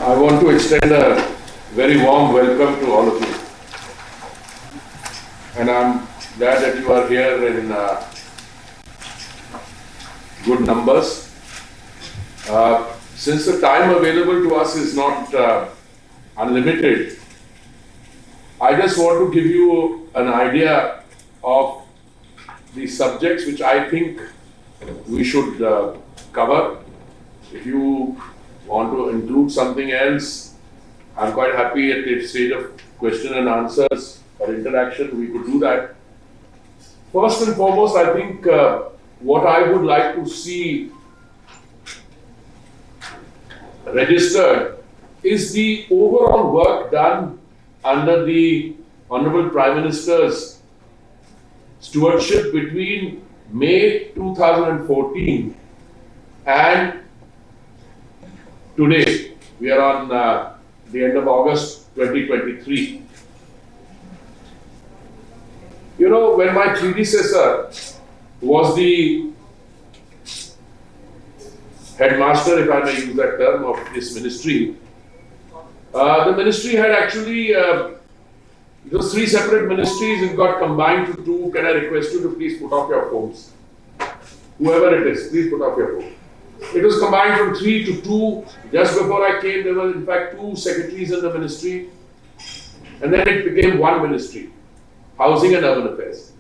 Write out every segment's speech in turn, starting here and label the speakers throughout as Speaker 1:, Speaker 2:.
Speaker 1: I want to extend a very warm welcome to all of you. And I'm glad that you are here in good numbers. Since the time available to us is not unlimited, I just want to give you an idea of the subjects which I think we should cover. If you want to include something else, I'm quite happy at the stage of question and answers or interaction, we could do that. First and foremost, I think what I would like to see registered is the overall work done under the Honorable Prime Minister's stewardship between May 2014 and today. We are on the end of August 2023. You know, when my predecessor was the headmaster, if I may use that term, of this ministry, the ministry had actually, it was 3 separate ministries, it got combined to 2. Can I request you to please put off your phones? Whoever it is, please put off your phone. It was combined from 3 to 2. Just before I came, there were in fact 2 secretaries in the ministry. And then it became 1 ministry, Housing and Urban Affairs.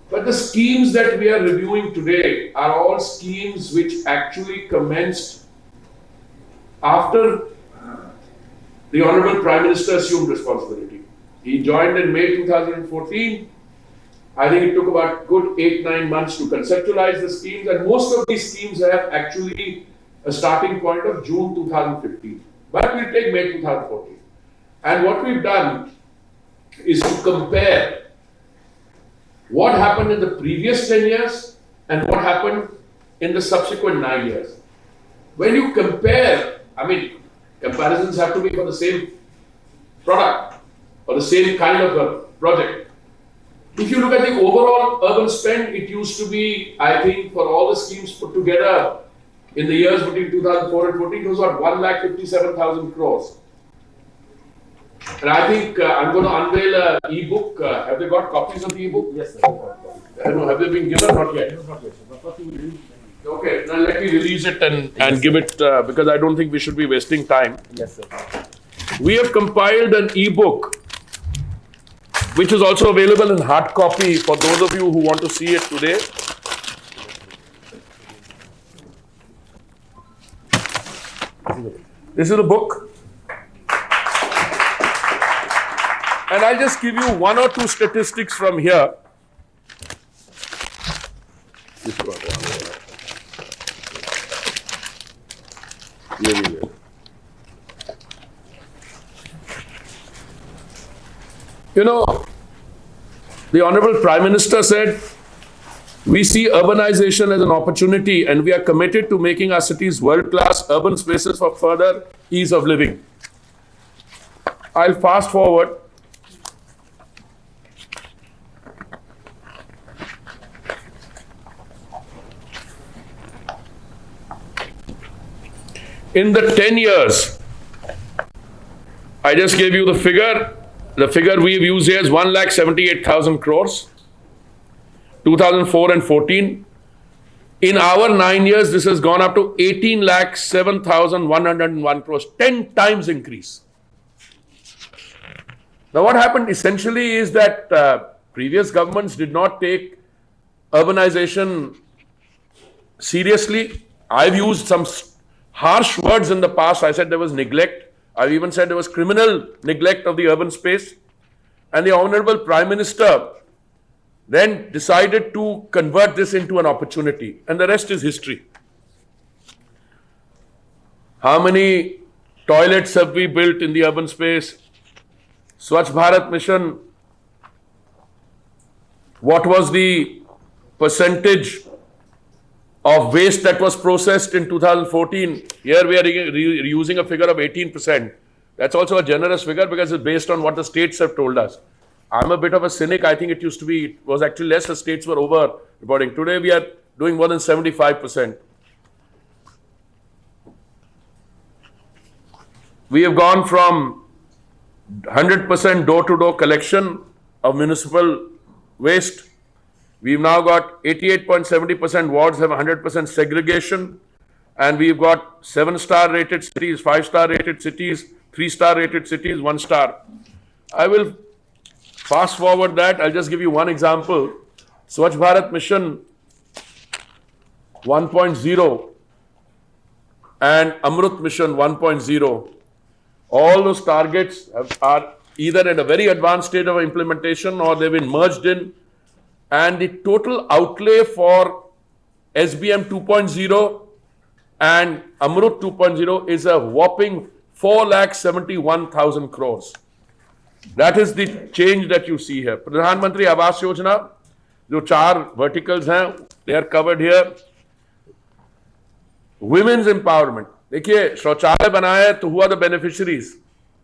Speaker 1: But the schemes that we are reviewing today are all schemes which actually commenced after the Honorable Prime Minister assumed responsibility. He joined in May 2014. I think it took about good 8-9 months to conceptualize the schemes, and most of these schemes have actually a starting point of June 2015. But we'll take May 2014. And what we've done is to compare what happened in the previous 10 years and what happened in the subsequent 9 years. When you compare, I mean, comparisons have to be for the same product or the same kind of a project. If you look at the overall urban spend, it used to be, I think, for all the schemes put together in the years between 2004 and 14, it was about 1,57,000 crores. And I think I'm going to unveil an e-book. Have they got copies of the e-book?
Speaker 2: Yes, sir.
Speaker 1: I don't know, have they been given? Not yet. Okay, now let me release it and give it, because I don't think we should be wasting time.
Speaker 2: Yes, sir.
Speaker 1: We have compiled an e-book which is also available in hard copy for those of you who want to see it today. This is a book. And I'll just give you 1 or 2 statistics from here. You know, the Honorable Prime Minister said, we see urbanization as an opportunity and we are committed to making our cities world-class urban spaces for further ease of living. I'll fast forward. In the 10 years, I just gave you the figure. The figure we've used here is 1,78,000 crores, 2004 and 14. In our 9 years, this has gone up to 18,07,101 crores, 10 times increase. Now what happened essentially is that previous governments did not take urbanization seriously. I've used some harsh words in the past. I said there was neglect. I've even said there was criminal neglect of the urban space. And the Honorable Prime Minister then decided to convert this into an opportunity. And the rest is history. How many toilets have we built in the urban space? Swachh Bharat Mission. What was the percentage of waste that was processed in 2014? Here we are using a figure of 18%. That's also a generous figure because it's based on what the states have told us. I'm a bit of a cynic. I think it was actually less. The states were over reporting. Today we are doing more than 75%. We have gone from 100% door-to-door collection of municipal waste. We've now got 88.70% wards have 100% segregation, and we've got 7-star rated cities, 5-star rated cities, 3-star rated cities, 1-star. I will fast forward that. I'll just give you one example. Swachh Bharat Mission 1.0 and Amrut Mission 1.0. All those targets are either at a very advanced stage of implementation or they've been merged in. And the total outlay for SBM 2.0 and Amrut 2.0 is a whopping 4,71,000 crores. That is the change that you see here. Pradhan Mantri Awas Yojana, जो 4 verticals हैं, they are covered here. Women's empowerment. देखिए, शौचालय बनाए तो हुआ the beneficiaries,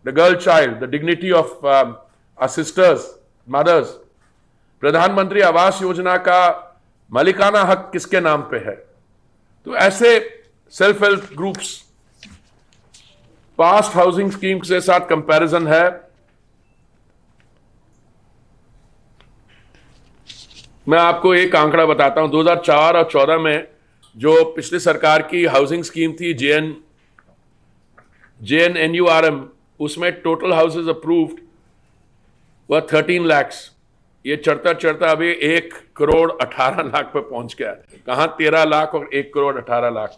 Speaker 1: the girl child, the dignity of our sisters, mothers. प्रधानमंत्री आवास योजना का मालिकाना हक किसके नाम पे है? तो ऐसे self help groups, past housing scheme के साथ कंपैरिजन है. मैं आपको एक आंकड़ा बताता हूं. 2004 और 14 में जो पिछली सरकार की हाउसिंग स्कीम थी JNNURM, उसमें टोटल हाउसेज अप्रूव्ड वह 13 लाख. ये चढ़ता चढ़ता अभी 1 करोड़ 18 लाख पे पहुंच गया. कहां 13 लाख और 1 करोड़ 18 लाख.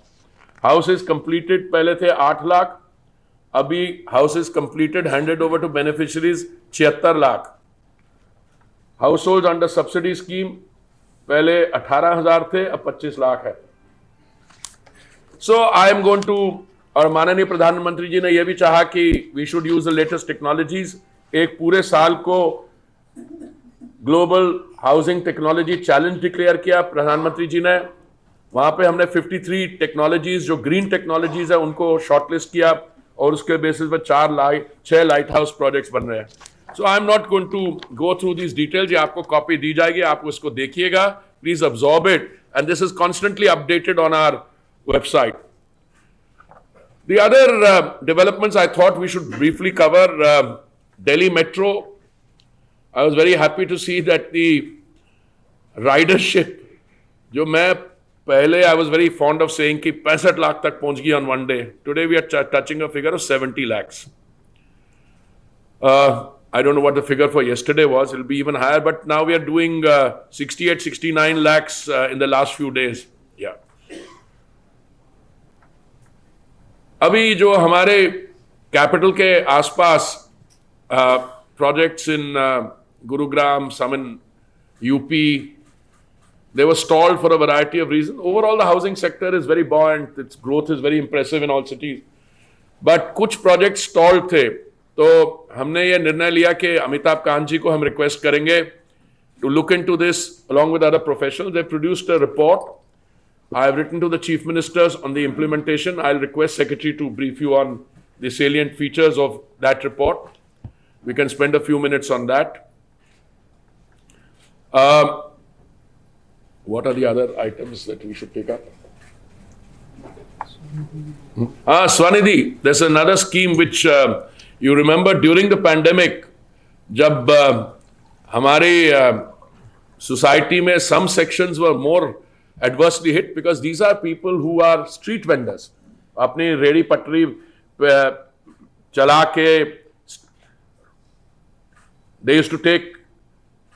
Speaker 1: हाउसेज कंप्लीटेड पहले थे 8 लाख, अभी houses completed handed over to beneficiaries 76 lakh. Household under subsidy scheme पहले 18,000 थे, अब 25 लाख है. So I am going to, और माननीय प्रधानमंत्री जी ने यह भी चाहा कि we should use the latest technologies. एक पूरे साल को global housing technology challenge declare किया प्रधानमंत्री जी ने. वहां पे हमने 53 टेक्नोलॉजीज जो ग्रीन टेक्नोलॉजीज है उनको शॉर्टलिस्ट किया और उसके बेसिस पर 6 लाइट हाउस प्रोजेक्ट्स बन रहे हैं. So I am not going to go through this details. ये आपको कॉपी दी जाएगी, आप उसको देखिएगा. Please absorb it, and this is constantly updated on our website. The other developments I thought we should briefly cover. Delhi Metro. I was very happy to see that the ridership, जो मैं पहले I was very fond of saying कि 65 लाख तक पहुंच गई on one day. Today we are touching a figure of 70 lakhs. I don't know what the figure for yesterday was. It will be even higher, but now we are doing 68, 69 lakhs in the last few days. Yeah. अभी जो हमारे capital के आसपास projects in Gurugram, some in UP, they were stalled for a variety of reasons. Overall, the housing sector is very buoyant. Its growth is very impressive in all cities. But कुछ projects stalled थे, तो हमने ये निर्णय लिया कि अमिताभ कांत जी को हम रिक्वेस्ट करेंगे to look into this along with other professionals. They produced a report. I have written to the chief ministers on the implementation. I'll request secretary to brief you on the salient features of that report. We can spend a few minutes on that. What are the other items that we should take up? Swanidhi. There's another scheme which you remember during the pandemic, जब हमारे society में some sections were more adversely hit because these are people who are street vendors. अपनी रेड़ी पटरी चला के they used to take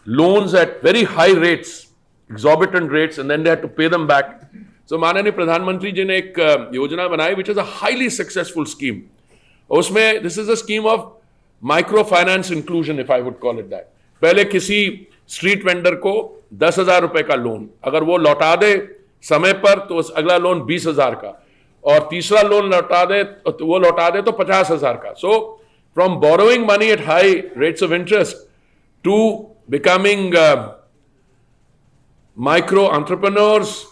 Speaker 1: loans at very high rates, exorbitant rates, and then they had to pay them back. So माननीय प्रधानमंत्री जी ने एक योजना बनाई which is a highly successful scheme. उसमें this is a scheme of micro finance inclusion, if I would call it that. पहले किसी street vendor को 10,000 रुपए का लोन, अगर वो लौटा दे समय पर तो अगला लोन 20,000 का, और तीसरा लोन लौटा दे तो 50,000 का. So from borrowing money at high rates of interest to becoming micro entrepreneurs